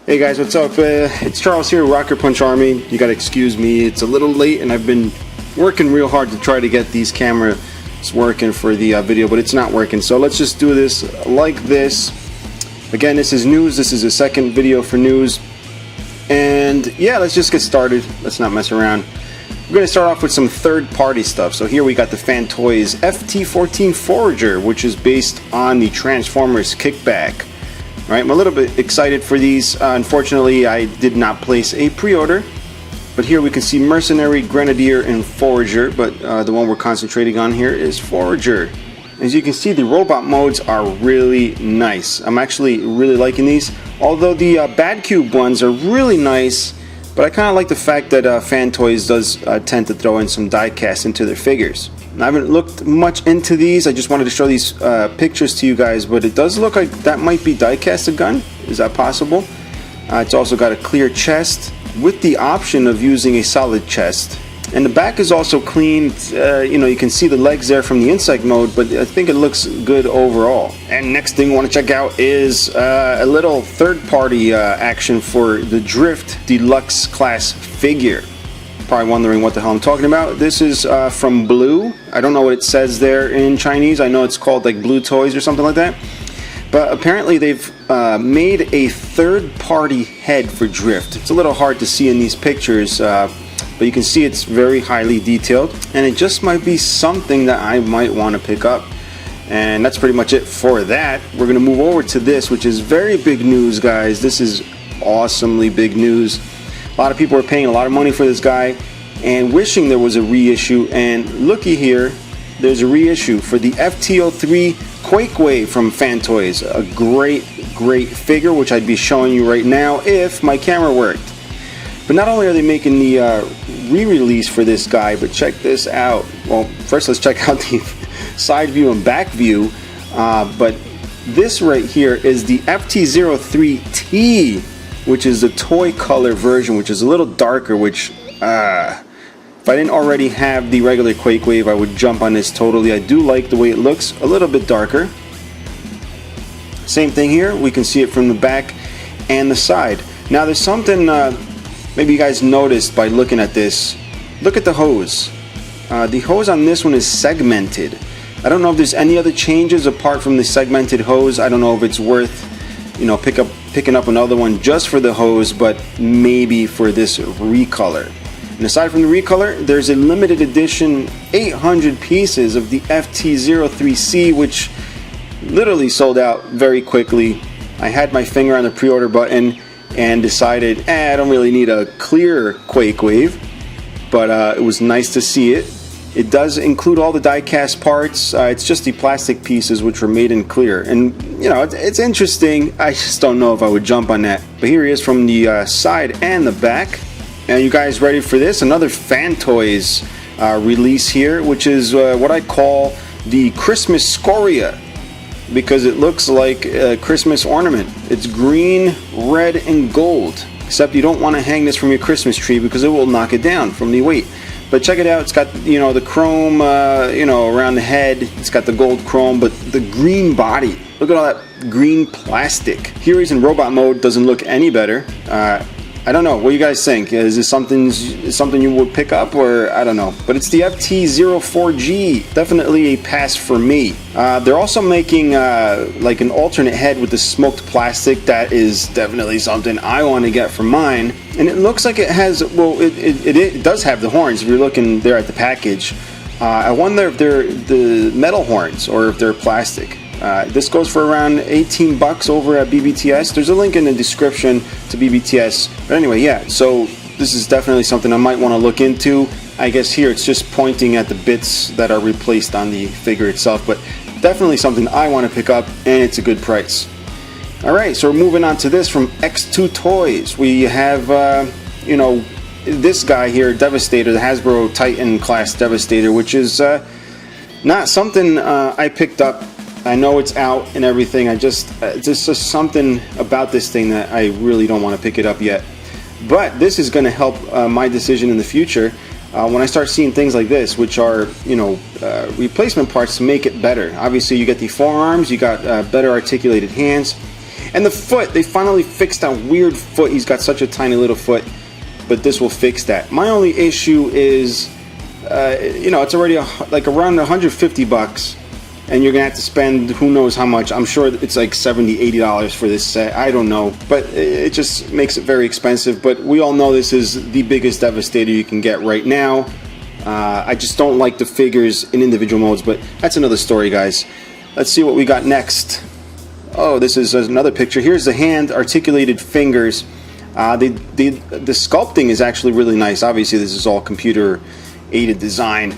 Hey guys, what's up? It's Charles here, Rocker Punch Army. You gotta excuse me, it's a little late and I've been working real hard to try to get these cameras working for the video, but it's not working. So let's just do this like this. Again, this is news. This is a second video for news. And yeah, let's just get started. Let's not mess around. We're gonna start off with some third-party stuff. So here we got the FanToys FT14 Forager, which is based on the Transformers Kickback. Alright, I'm a little bit excited for these. Unfortunately, I did not place a pre-order. But here we can see Mercenary, Grenadier, and Forager. But the one we're concentrating on here is Forager. As you can see, the robot modes are really nice. I'm actually really liking these. Although the Bad Cube ones are really nice. But I kind of like the fact that FanToys does tend to throw in some diecast into their figures. I haven't looked much into these. I just wanted to show these pictures to you guys, but it does look like that might be die-cast a gun. Is that possible? It's also got a clear chest with the option of using a solid chest. And the back is also clean. You know, you can see the legs there from the insect mode, but I think it looks good overall. And next thing we want to check out is a little third-party action for the Drift Deluxe Class figure. Probably wondering what the hell I'm talking about. This is from Blue. I don't know what it says there in Chinese. I know it's called like Blue Toys or something like that. But apparently they've made a third-party head for Drift. It's a little hard to see in these pictures, but you can see it's very highly detailed. And it just might be something that I might want to pick up. And that's pretty much it for that. We're going to move over to this, which is very big news, guys. This is awesomely big news. A lot of people are paying a lot of money for this guy and wishing there was a reissue, and looky here, there's a reissue for the Ep.2 Quakewave from FanToys. A great figure, which I'd be showing you right now if my camera worked. But not only are they making the re-release for this guy, but check this out. Well, first let's check out the side view and back view, but this right here is the Ep.2 which is the toy color version, which is a little darker, which if I didn't already have the regular Quakewave, I would jump on this totally. I do like the way it looks, a little bit darker. Same thing here, we can see it from the back and the side. Now there's something maybe you guys noticed by looking at this. Look at the hose. The hose on this one is segmented. I don't know if there's any other changes apart from the segmented hose. I don't know if it's worth, you know, picking up another one just for the hose, but maybe for this recolor. And aside from the recolor, there's a limited edition 800 pieces of the FT03C, which literally sold out very quickly. I had my finger on the pre-order button and decided, I don't really need a clear Quakewave, but it was nice to see it. It does include all the die-cast parts. It's just the plastic pieces which were made in clear. And, you know, it's interesting. I just don't know if I would jump on that. But here he is from the side and the back. And you guys ready for this? Another FanToys release here, which is what I call the Christmas Scoria, because it looks like a Christmas ornament. It's green, red, and gold. Except you don't want to hang this from your Christmas tree because it will knock it down from the weight. But check it out, it's got, you know, the chrome, you know, around the head. It's got the gold chrome, but the green body. Look at all that green plastic. Here he's in robot mode, doesn't look any better. I don't know, what do you guys think? Is this something you would pick up, or I don't know. But it's the FT04G, definitely a pass for me. They're also making like an alternate head with the smoked plastic. That is definitely something I want to get for mine. And it looks like it has, well, it does have the horns if you're looking there at the package. I wonder if they're the metal horns or if they're plastic. This goes for around 18 bucks over at BBTS. There's a link in the description to BBTS. But anyway, yeah, so this is definitely something I might want to look into. I guess here it's just pointing at the bits that are replaced on the figure itself, but definitely something I want to pick up, and it's a good price. Alright, so we're moving on to this from X2 Toys. We have, you know, this guy here, Devastator, the Hasbro Titan class Devastator, which is not something I picked up. I know it's out and everything. It's just something about this thing that I really don't want to pick it up yet. But this is going to help my decision in the future when I start seeing things like this, which are, you know, replacement parts to make it better. Obviously, you get the forearms, you got better articulated hands, And the foot, they finally fixed that weird foot. He's got such a tiny little foot, but this will fix that. My only issue is, you know, it's already like around 150 bucks, and you're gonna have to spend who knows how much. I'm sure it's like $70, $80 for this set. I don't know, but it just makes it very expensive. But we all know this is the biggest Devastator you can get right now. I just don't like the figures in individual modes, but that's another story, guys. Let's see what we got next. Oh, this is another picture. Here's the hand articulated fingers. The sculpting is actually really nice. Obviously, this is all computer aided design.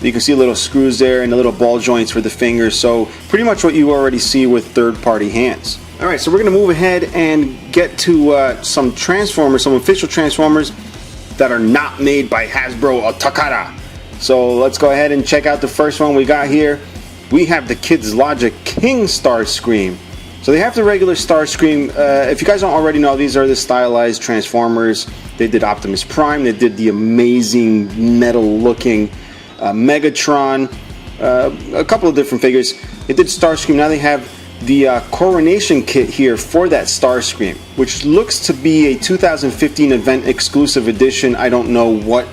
You can see little screws there and the little ball joints for the fingers. So pretty much what you already see with third-party hands. All right, so we're going to move ahead and get to some Transformers, some official Transformers that are not made by Hasbro or Takara. So let's go ahead and check out the first one we got here. We have the Kids Logic King Starscream. So they have the regular Starscream. If you guys don't already know, these are the stylized Transformers. They did Optimus Prime. They did the amazing metal-looking Megatron. A couple of different figures. They did Starscream. Now they have the Coronation kit here for that Starscream, which looks to be a 2015 event exclusive edition. I don't know what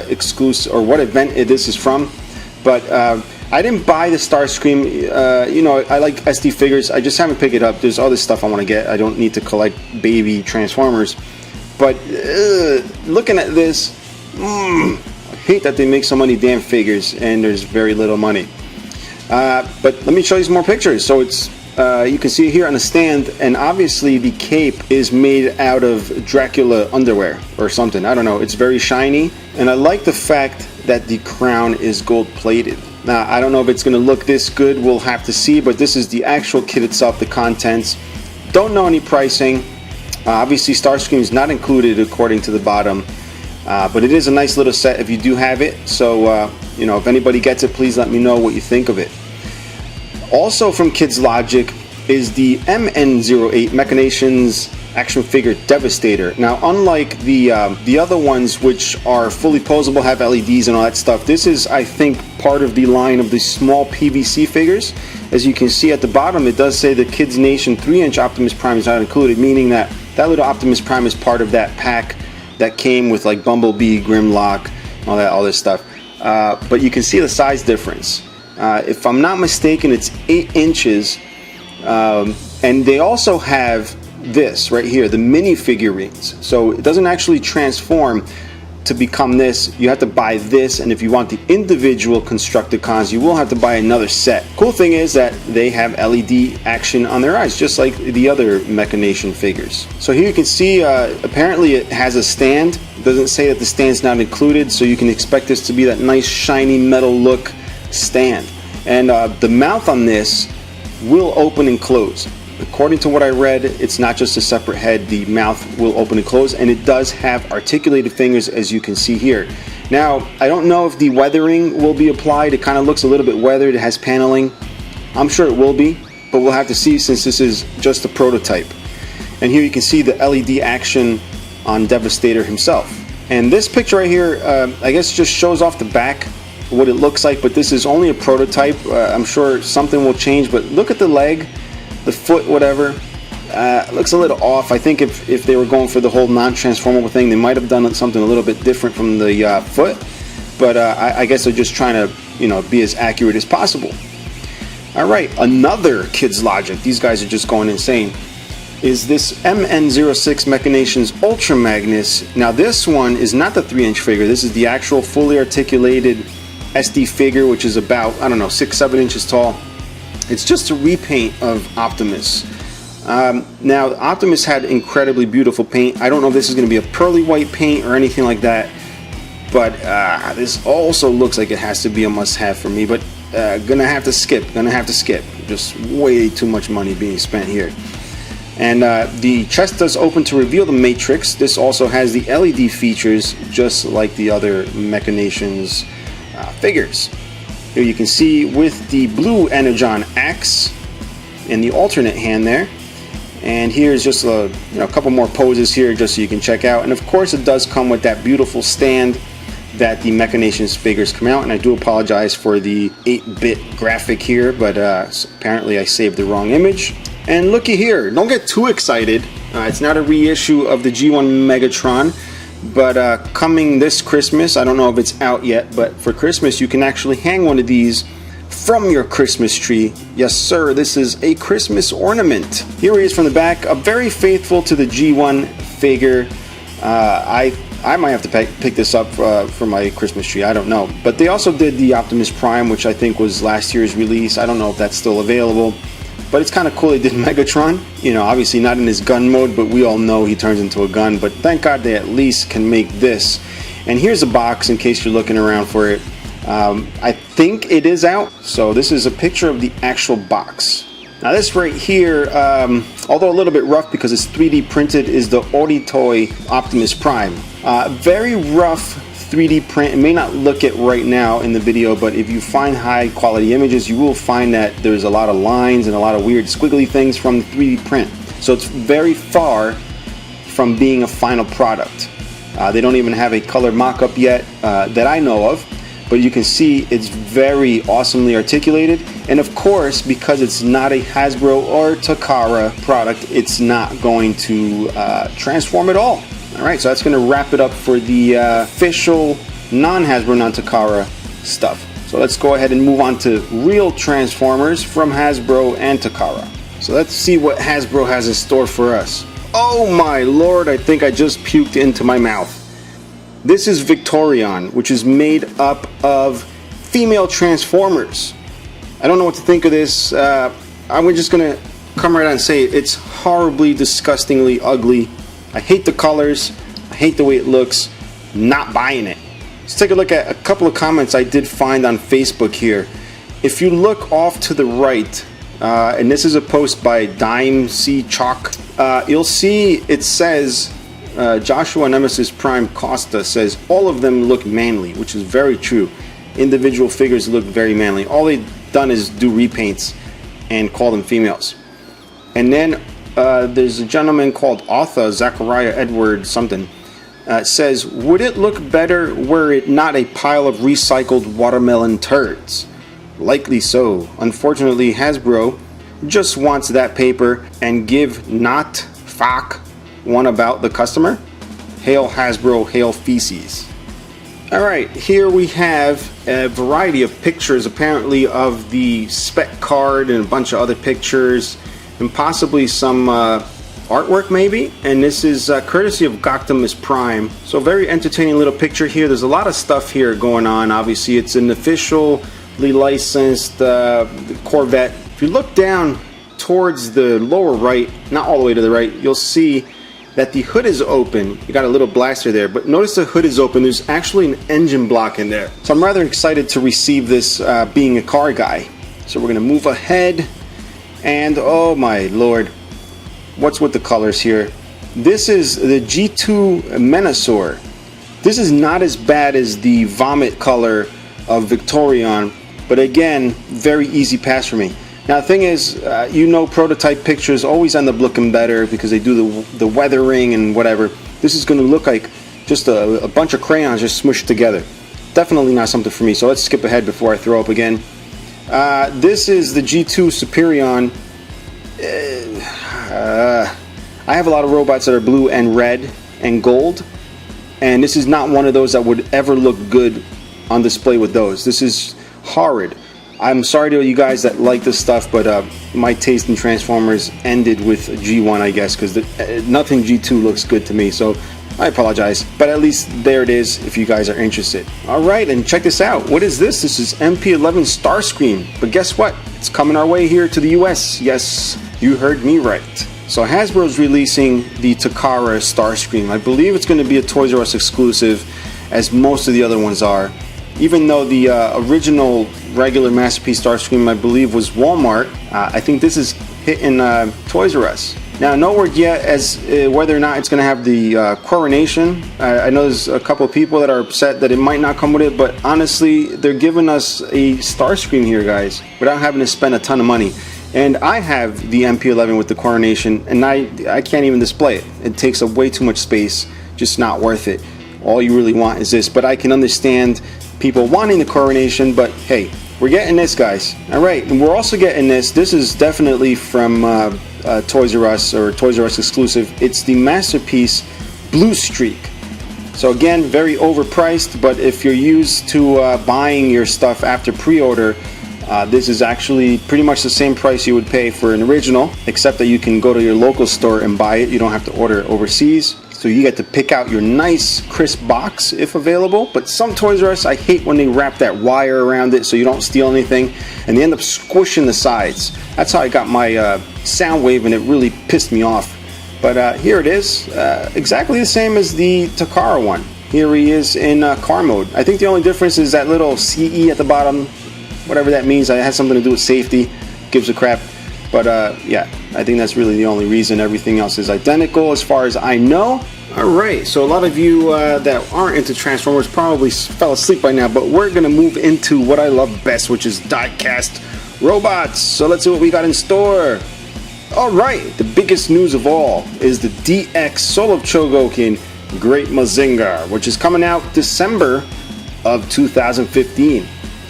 exclusive or what event this is from, but I didn't buy the Starscream. You know, I like SD figures. I just haven't picked it up. There's other stuff I want to get. I don't need to collect baby Transformers. But looking at this, I hate that they make so many damn figures and there's very little money. But let me show you some more pictures. So it's you can see here on the stand, and obviously the cape is made out of Dracula underwear or something. I don't know. It's very shiny, and I like the fact that the crown is gold plated. Now, I don't know if it's going to look this good. We'll have to see, but this is the actual kit itself, the contents. Don't know any pricing. Obviously, Starscream is not included according to the bottom, but it is a nice little set if you do have it. So, you know, if anybody gets it, please let me know what you think of it. Also from Kids Logic is the MN08 Machinations action figure Devastator. Now, unlike the other ones, which are fully posable, have LEDs and all that stuff, this is, I think, part of the line of the small PVC figures. As you can see at the bottom, it does say the Kids Nation 3-inch Optimus Prime is not included, meaning that that little Optimus Prime is part of that pack that came with like Bumblebee, Grimlock, all this stuff. But you can see the size difference. If I'm not mistaken, it's 8 inches, and they also have this right here, the mini figurines. So it doesn't actually transform to become this. You have to buy this, and if you want the individual Constructicons, you will have to buy another set. Cool thing is that they have LED action on their eyes, just like the other Machination figures. So here you can see, apparently it has a stand. It doesn't say that the stand's not included, so you can expect this to be that nice shiny metal look stand. And the mouth on this will open and close. According to what I read, it's not just a separate head. The mouth will open and close, and it does have articulated fingers, as you can see here. Now, I don't know if the weathering will be applied. It kind of looks a little bit weathered. It has paneling. I'm sure it will be, but we'll have to see since this is just a prototype. And here you can see the LED action on Devastator himself. And this picture right here, I guess just shows off the back, what it looks like, but this is only a prototype. I'm sure something will change, but look at the leg, the foot, whatever. Looks a little off. I think if they were going for the whole non-transformable thing, they might have done something a little bit different from the foot, but I guess they're just trying to, you know, be as accurate as possible. Alright, another Kids Logic, these guys are just going insane, is this MN06 Machinations Ultra Magnus. Now this one is not the 3-inch figure. This is the actual fully articulated SD figure, which is about, I don't know, 6-7 inches tall. It's just a repaint of Optimus. Now, Optimus had incredibly beautiful paint. I don't know if this is going to be a pearly white paint or anything like that, but this also looks like it has to be a must-have for me, but gonna have to skip. Just way too much money being spent here. And the chest does open to reveal the Matrix. This also has the LED features, just like the other Machinations figures. Here you can see with the blue Energon axe and the alternate hand there. And here's just a couple more poses here just so you can check out. And of course it does come with that beautiful stand that the Machinations figures come out. And I do apologize for the 8-bit graphic here, but apparently I saved the wrong image. And looky here, don't get too excited. It's not a reissue of the G1 Megatron, but coming this Christmas, I don't know if it's out yet, but for Christmas you can actually hang one of these from your Christmas tree. Yes sir, this is a Christmas ornament. Here he is from the back, very faithful to the G1 figure. I might have to pick this up for my Christmas tree, I don't know. But they also did the Optimus Prime, which I think was last year's release. I don't know if that's still available. But it's kind of cool they did Megatron. You know, obviously not in his gun mode, but we all know he turns into a gun. But thank God they at least can make this. And here's a box in case you're looking around for it. I think it is out. So this is a picture of the actual box. Now this right here, although a little bit rough because it's 3D printed, is the Auditoy Optimus Prime. Very rough 3D print. It may not look it right now in the video, but if you find high quality images, you will find that there's a lot of lines and a lot of weird squiggly things from the 3D print. So it's very far from being a final product. They don't even have a color mock-up yet that I know of. But you can see it's very awesomely articulated, and of course, because it's not a Hasbro or Takara product, it's not going to transform at all. Alright, so that's going to wrap it up for the official non-Hasbro, non-Takara stuff. So let's go ahead and move on to real Transformers from Hasbro and Takara. So let's see what Hasbro has in store for us. Oh my lord, I think I just puked into my mouth. This is Victorion, which is made up of female Transformers. I don't know what to think of this. I'm just going to come right out and say it. It's horribly, disgustingly ugly. I hate the colors. I hate the way it looks. Not buying it. Let's take a look at a couple of comments I did find on Facebook here. If you look off to the right, and this is a post by Dime C Chalk, you'll see it says... Joshua Nemesis Prime Costa says all of them look manly, which is very true. Individual figures look very manly. All they've done is do repaints and call them females. And then there's a gentleman called Arthur Zachariah Edward something says, would it look better were it not a pile of recycled watermelon turds? Likely so. Unfortunately, Hasbro just wants that paper and give not fuck one about the customer. Hail Hasbro, hail feces. Alright, here we have a variety of pictures apparently of the spec card and a bunch of other pictures and possibly some artwork maybe, and this is courtesy of Optimus Prime. So very entertaining little picture here. There's a lot of stuff here going on. Obviously it's an officially licensed Corvette. If you look down towards the lower right, not all the way to the right, you'll see that the hood is open. You got a little blaster there, but notice the hood is open. There's actually an engine block in there. So I'm rather excited to receive this being a car guy. So we're gonna move ahead, and oh my lord, what's with the colors here? This is the G2 Menasor. This is not as bad as the vomit color of Victorion, but again, very easy pass for me. Now the thing is, you know, prototype pictures always end up looking better because they do the weathering and whatever. This is going to look like just a bunch of crayons just smushed together. Definitely not something for me, so let's skip ahead before I throw up again. This is the G2 Superion. I have a lot of robots that are blue and red and gold, and this is not one of those that would ever look good on display with those. This is horrid. I'm sorry to you guys that like this stuff, but my taste in Transformers ended with G1, I guess, because nothing G2 looks good to me, so I apologize. But at least there it is if you guys are interested. Alright, and check this out. What is this? This is MP11 Starscream. But guess what? It's coming our way here to the US. Yes, you heard me right. So Hasbro's releasing the Takara Starscream. I believe it's going to be a Toys R Us exclusive, as most of the other ones are. Even though the original regular Masterpiece Starscream, I believe, was Walmart, I think this is hitting Toys R Us. Now, no word yet as whether or not it's going to have the coronation. I know there's a couple of people that are upset that it might not come with it, but honestly, they're giving us a Starscream here, guys, without having to spend a ton of money. And I have the MP11 with the coronation, and I can't even display it. It takes up way too much space, just not worth it. All you really want is this, but I can understand people wanting the coronation, but hey, we're getting this, guys. Alright, and we're also getting this. This is definitely from Toys R Us or Toys R Us exclusive. It's the Masterpiece Blue Streak. So again, very overpriced, but if you're used to buying your stuff after pre-order, this is actually pretty much the same price you would pay for an original, except that you can go to your local store and buy it. You don't have to order it overseas. So you get to pick out your nice crisp box if available. But some Toys R Us, I hate when they wrap that wire around it so you don't steal anything, and they end up squishing the sides. That's how I got my Soundwave, and it really pissed me off. But here it is, exactly the same as the Takara one. Here he is in car mode. I think the only difference is that little CE at the bottom, whatever that means. It has something to do with safety, gives a crap. But yeah, I think that's really the only reason. Everything else is identical as far as I know. Alright, so a lot of you that aren't into Transformers probably fell asleep by now, but we're going to move into what I love best, which is die-cast robots. So let's see what we got in store. Alright, the biggest news of all is the DX Soul of Chogokin Great Mazinger, which is coming out December of 2015.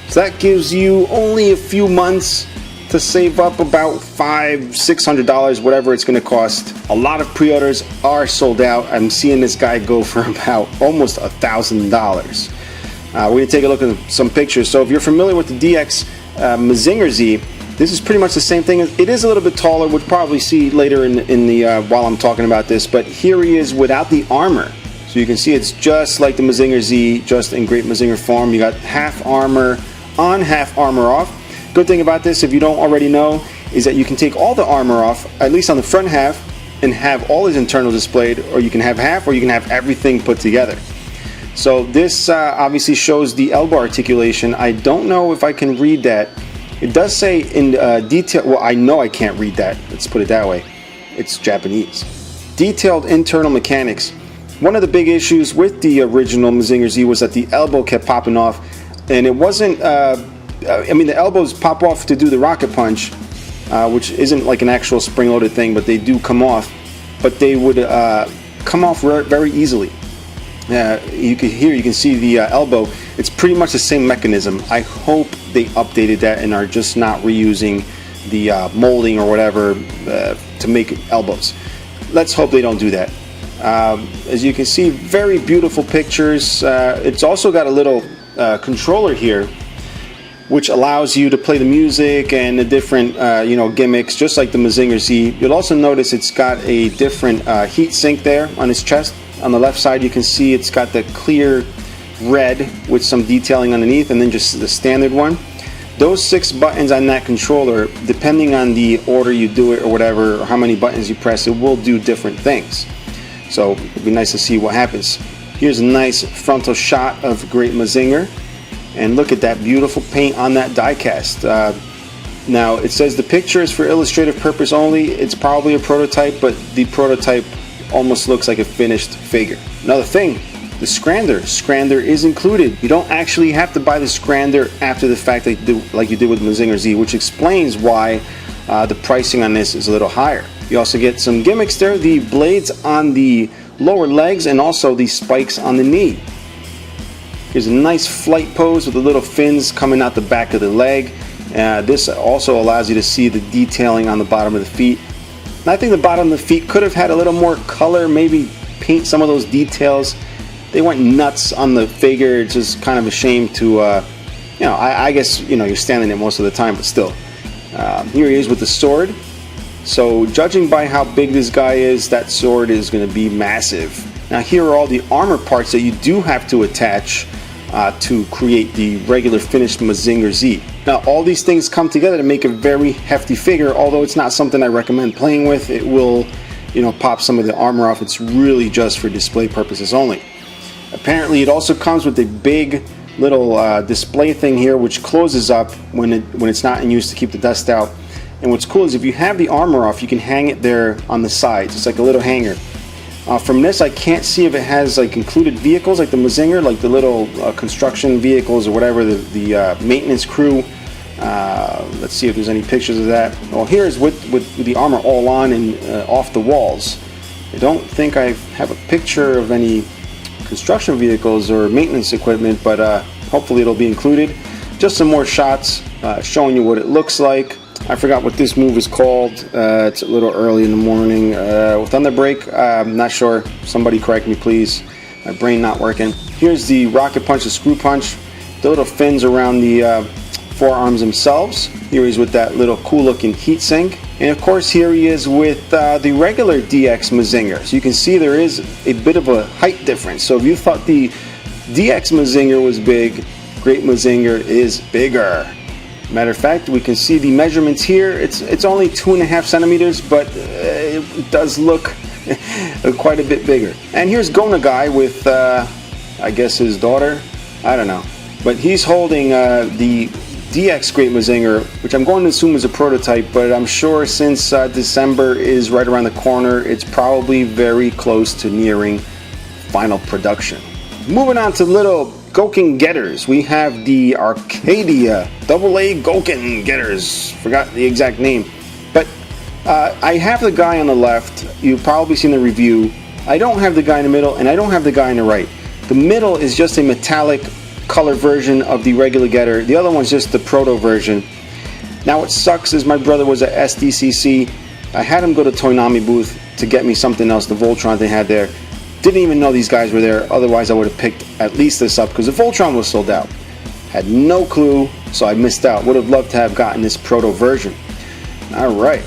So that gives you only a few months to save up about $500-600, whatever it's going to cost. A lot of pre-orders are sold out. I'm seeing this guy go for about almost $1,000. We're going to take a look at some pictures. So if you're familiar with the DX Mazinger Z, this is pretty much the same thing. It is a little bit taller. We'll probably see later in the while I'm talking about this. But here he is without the armor. So you can see it's just like the Mazinger Z, just in Great Mazinger form. You got half armor on, half armor off. Good thing about this, if you don't already know, is that you can take all the armor off, at least on the front half, and have all his internals displayed, or you can have half, or you can have everything put together. So this obviously shows the elbow articulation. I don't know if I can read that. It does say in detail, well, I know I can't read that, let's put it that way. It's Japanese. Detailed internal mechanics. One of the big issues with the original Mazinger Z was that the elbow kept popping off, and it wasn't, I mean, the elbows pop off to do the rocket punch, which isn't like an actual spring-loaded thing, but they do come off. But they would come off very easily. You can see the elbow. It's pretty much the same mechanism. I hope they updated that and are just not reusing the molding or whatever to make elbows. Let's hope they don't do that. As you can see, very beautiful pictures. It's also got a little controller here, which allows you to play the music and the different gimmicks, just like the Mazinger Z. You'll also notice it's got a different heat sink there on his chest. On the left side, you can see it's got the clear red with some detailing underneath, and then just the standard one. Those 6 buttons on that controller, depending on the order you do it or whatever, or how many buttons you press, it will do different things. So it'd be nice to see what happens. Here's a nice frontal shot of Great Mazinger. And look at that beautiful paint on that die-cast. Now, it says the picture is for illustrative purpose only. It's probably a prototype, but the prototype almost looks like a finished figure. Another thing, the Scrander is included. You don't actually have to buy the Scrander after the fact like you did with Mazinger Z, which explains why the pricing on this is a little higher. You also get some gimmicks there, the blades on the lower legs and also the spikes on the knee. Here's a nice flight pose with the little fins coming out the back of the leg. This also allows you to see the detailing on the bottom of the feet. And I think the bottom of the feet could have had a little more color, maybe paint some of those details. They went nuts on the figure. It's just kind of a shame to, I guess, you're standing there most of the time, but still. Here he is with the sword. So judging by how big this guy is, that sword is going to be massive. Now here are all the armor parts that you do have to attach to create the regular finished Mazinger Z. Now all these things come together to make a very hefty figure, although it's not something I recommend playing with. It will, pop some of the armor off. It's really just for display purposes only. Apparently it also comes with a big little display thing here, which closes up when it's not in use to keep the dust out. And what's cool is if you have the armor off, you can hang it there on the sides. It's like a little hanger. From this, I can't see if it has like included vehicles like the Mazinger, like the little construction vehicles or whatever, the maintenance crew. Let's see if there's any pictures of that. Well, here's with the armor all on and off the walls. I don't think I have a picture of any construction vehicles or maintenance equipment, but hopefully it'll be included. Just some more shots showing you what it looks like. I forgot what this move is called. It's a little early in the morning. Thunder Break, I'm not sure. Somebody correct me, please. My brain not working. Here's the Rocket Punch, the Screw Punch. The little fins around the forearms themselves. Here he's with that little cool looking heat sink. And of course here he is with the regular DX Mazinger. So you can see there is a bit of a height difference. So if you thought the DX Mazinger was big, Great Mazinger is bigger. Matter of fact, we can see the measurements here. It's only 2.5 centimeters, but it does look quite a bit bigger. And here's Gona Guy with, I guess his daughter. I don't know. But he's holding the DX Great Mazinger, which I'm going to assume is a prototype, but I'm sure since December is right around the corner, it's probably very close to nearing final production. Moving on to little Chogokin getters, we have the Arcadia AA Chogokin getters. Forgot the exact name, but I have the guy on the left. You've probably seen the review. I don't have the guy in the middle, and I don't have the guy on the right. The middle is just a metallic color version of the regular getter. The other one's just the proto version. Now what sucks is my brother was at SDCC. I had him go to Toynami booth to get me something else, the Voltron they had there. Didn't even know these guys were there, otherwise I would have picked at least this up because the Voltron was sold out. Had no clue, so I missed out. Would have loved to have gotten this proto version. Alright,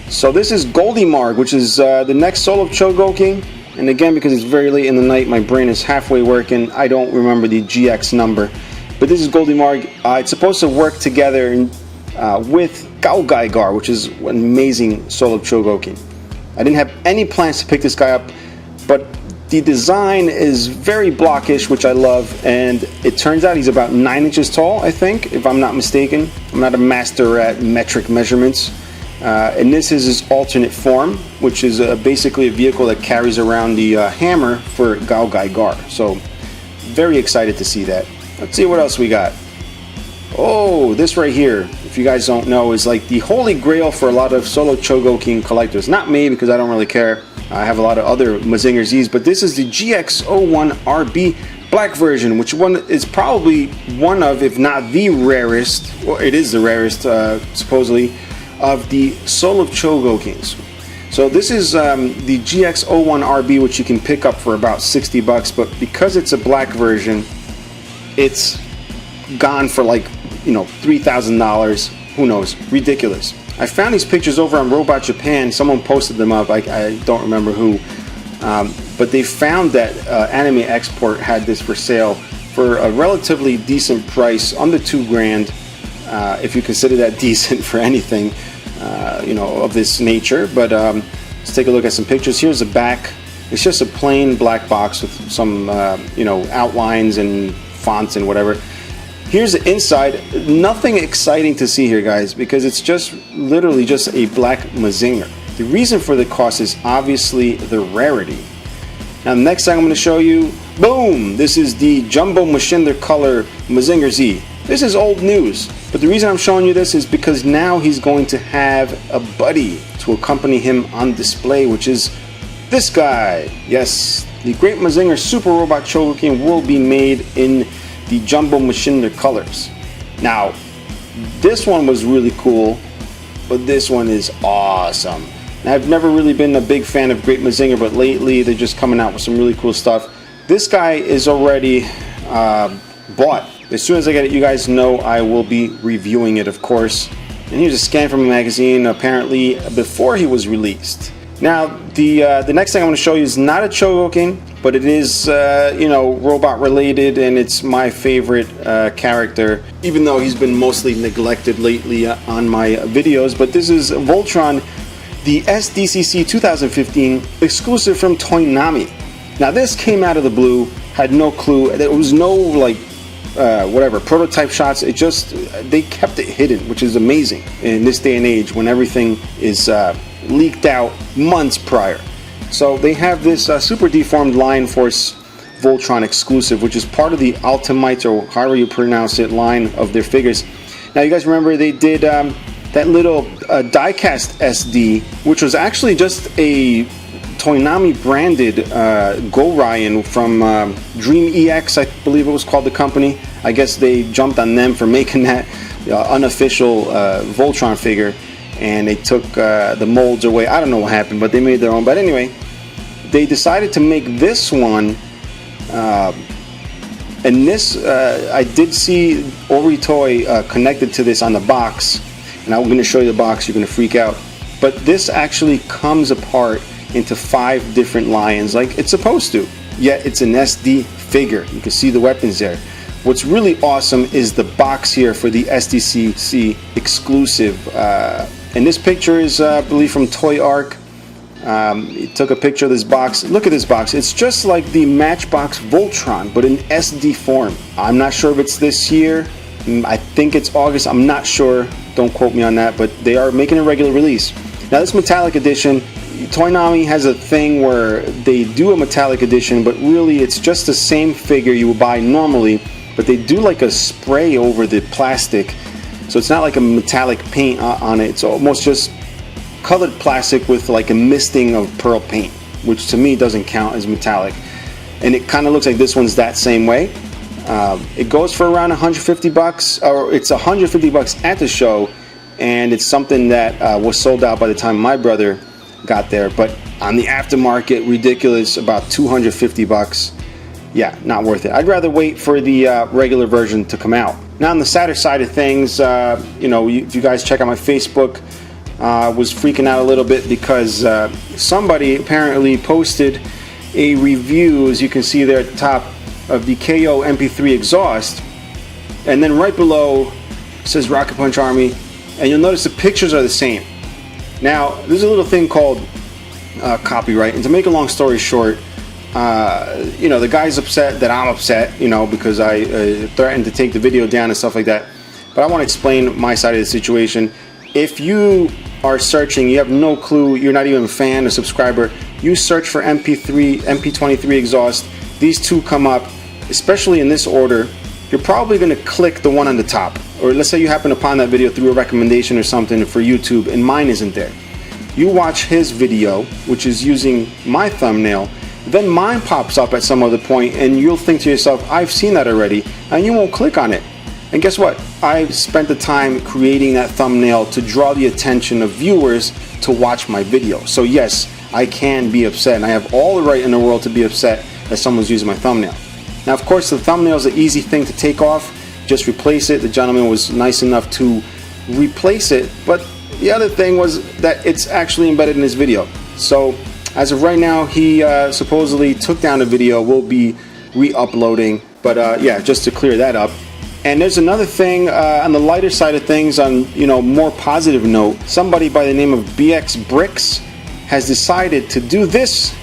so this is Goldie Marg, which is the next solo of Chogokin. And again, because it's very late in the night, my brain is halfway working. I don't remember the GX number. But this is Goldie Marg. It's supposed to work together with Gao, which is an amazing solo Chogokin. I didn't have any plans to pick this guy up, but the design is very blockish, which I love. And it turns out he's about 9 inches tall, I think, if I'm not mistaken. I'm not a master at metric measurements. And this is his alternate form, which is basically a vehicle that carries around the hammer for Gao. So, very excited to see that. Let's see what else we got. Oh, this right here, if you guys don't know, is like the holy grail for a lot of solo Chogokin collectors. Not me, because I don't really care. I have a lot of other Mazinger Z's, but this is the GX01RB black version, which one is probably one of, if not the rarest, well, it is the rarest, supposedly, of the solo Chogokins. So this is the GX01RB, which you can pick up for about $60, but because it's a black version, it's gone for like, you know, $3,000. Who knows? Ridiculous. I found these pictures over on Robot Japan. Someone posted them up. I don't remember who, but they found that Anime Export had this for sale for a relatively decent price, under $2,000. If you consider that decent for anything, you know, of this nature. But let's take a look at some pictures. Here's the back. It's just a plain black box with some, you know, outlines and fonts and whatever. Here's the inside. Nothing exciting to see here, guys, because it's just literally just a black Mazinger. The reason for the cost is obviously the rarity. Now, the next thing I'm going to show you, boom! This is the Jumbo Machinder Color Mazinger Z. This is old news, but the reason I'm showing you this is because now he's going to have a buddy to accompany him on display, which is this guy. Yes, the Great Mazinger Super Robot Chogokin will be made in the Jumbo Machinder colors. Now, this one was really cool, but this one is awesome. Now, I've never really been a big fan of Great Mazinger, but lately they're just coming out with some really cool stuff. This guy is already bought. As soon as I get it, you guys know I will be reviewing it, of course. And here's a scan from a magazine, apparently before he was released. Now, the next thing I'm going to show you is not a Chogokin, but it is, you know, robot related, and it's my favorite character, even though he's been mostly neglected lately on my videos. But this is Voltron, the SDCC 2015 exclusive from Toynami. Now, this came out of the blue, had no clue. There was no, like, whatever, prototype shots. It just, they kept it hidden, which is amazing in this day and age when everything is leaked out months prior. So they have this super deformed Lion Force Voltron exclusive, which is part of the Ultimate, or however you pronounce it, line of their figures. Now, you guys remember they did that little diecast SD, which was actually just a Toynami branded Go-Ryan from Dream EX, I believe it was called, the company. I guess they jumped on them for making that. unofficial Voltron figure, and they took the molds away. I don't know what happened, but they made their own. But anyway, they decided to make this one, and this I did see Ori Toy connected to this on the box, and I'm going to show you the box. You're going to freak out. But this actually comes apart into 5 different lions like it's supposed to, yet it's an SD figure. You can see the weapons there. What's really awesome is the box here for the SDCC exclusive, and this picture is I believe from Toy Arc. He took a picture of this box. Look at this box. It's just like the Matchbox Voltron, but in SD form. I'm not sure if it's this year. I think it's August. I'm not sure. Don't quote me on that, but they are making a regular release. Now this metallic edition, Toynami has a thing where they do a metallic edition, but really it's just the same figure you would buy normally, but they do like a spray over the plastic, so it's not like a metallic paint on it. It's almost just colored plastic with like a misting of pearl paint, which to me doesn't count as metallic, and it kind of looks like this one's that same way. It goes for around 150 bucks, or it's 150 bucks at the show, and it's something that was sold out by the time my brother got there. But on the aftermarket, ridiculous, about 250 bucks. Yeah, not worth it. I'd rather wait for the regular version to come out. Now on the sadder side of things, you know, if you guys check out my Facebook, was freaking out a little bit because somebody apparently posted a review, as you can see there at the top, of the KO MP3 exhaust, and then right below it says Rocket Punch Army, and you'll notice the pictures are the same. Now there's a little thing called copyright, and to make a long story short, you know, the guy's upset that I'm upset, you know, because I threatened to take the video down and stuff like that. But I want to explain my side of the situation. If you are searching, you have no clue, you're not even a fan or subscriber, you search for MP23 exhaust, these two come up, especially in this order. You're probably going to click the one on the top, or let's say you happen upon that video through a recommendation or something for YouTube and mine isn't there. You watch his video, which is using my thumbnail, then mine pops up at some other point and you'll think to yourself, I've seen that already, and you won't click on it. And guess what? I've spent the time creating that thumbnail to draw the attention of viewers to watch my video. So yes, I can be upset, and I have all the right in the world to be upset that someone's using my thumbnail. Now of course the thumbnail is an easy thing to take off, just replace it. The gentleman was nice enough to replace it, but the other thing was that it's actually embedded in his video. So as of right now, he supposedly took down the video, will be re-uploading, but yeah, just to clear that up. And there's another thing on the lighter side of things, on, you know, more positive note, somebody by the name of BX Bricks has decided to do this.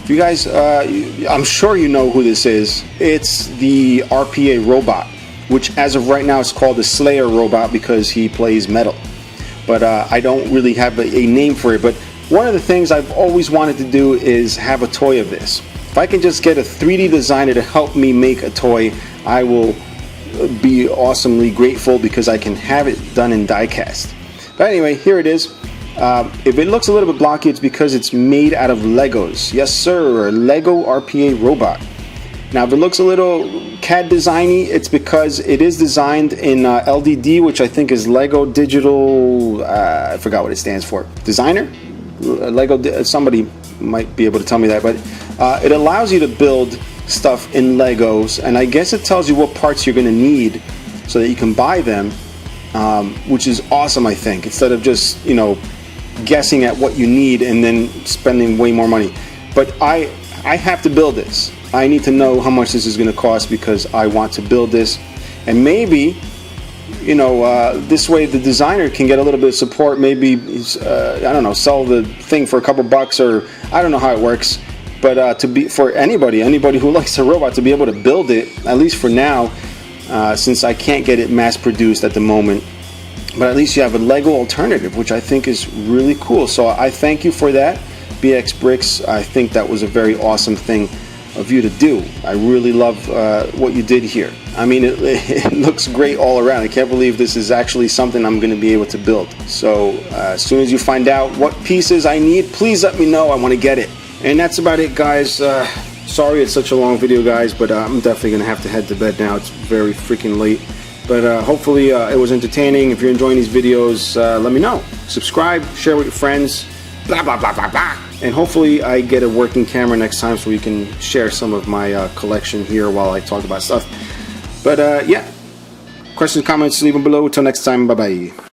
If you guys, I'm sure you know who this is. It's the RPA robot, which as of right now is called the Slayer robot because he plays metal. But I don't really have a name for it. But one of the things I've always wanted to do is have a toy of this. If I can just get a 3D designer to help me make a toy, I will be awesomely grateful because I can have it done in diecast. But anyway, here it is. If it looks a little bit blocky, it's because it's made out of Legos. Yes sir, Lego RPA robot. Now if it looks a little CAD designy, it's because it is designed in LDD, which I think is Lego Digital, I forgot what it stands for. Designer? Lego, somebody might be able to tell me that, but it allows you to build stuff in Legos, and I guess it tells you what parts you're going to need so that you can buy them, which is awesome, I think, instead of just, you know, guessing at what you need and then spending way more money. But I have to build this. I need to know how much this is going to cost because I want to build this, and maybe, you know, this way the designer can get a little bit of support. Maybe I don't know, sell the thing for a couple bucks, or I don't know how it works. But to be, for anybody who likes a robot, to be able to build it, at least for now, since I can't get it mass produced at the moment, but at least you have a Lego alternative, which I think is really cool. So I thank you for that, BX Bricks. I think that was a very awesome thing of you to do. I really love what you did here. I mean, it looks great all around. I can't believe this is actually something I'm going to be able to build. So as soon as you find out what pieces I need, please let me know. I want to get it. And that's about it, guys. Sorry it's such a long video, guys, but I'm definitely going to have to head to bed now. It's very freaking late. But hopefully it was entertaining. If you're enjoying these videos, let me know. Subscribe, share with your friends, blah, blah, blah, blah, blah. And hopefully I get a working camera next time so we can share some of my collection here while I talk about stuff. But yeah, questions, comments, leave them below. Till next time, bye-bye.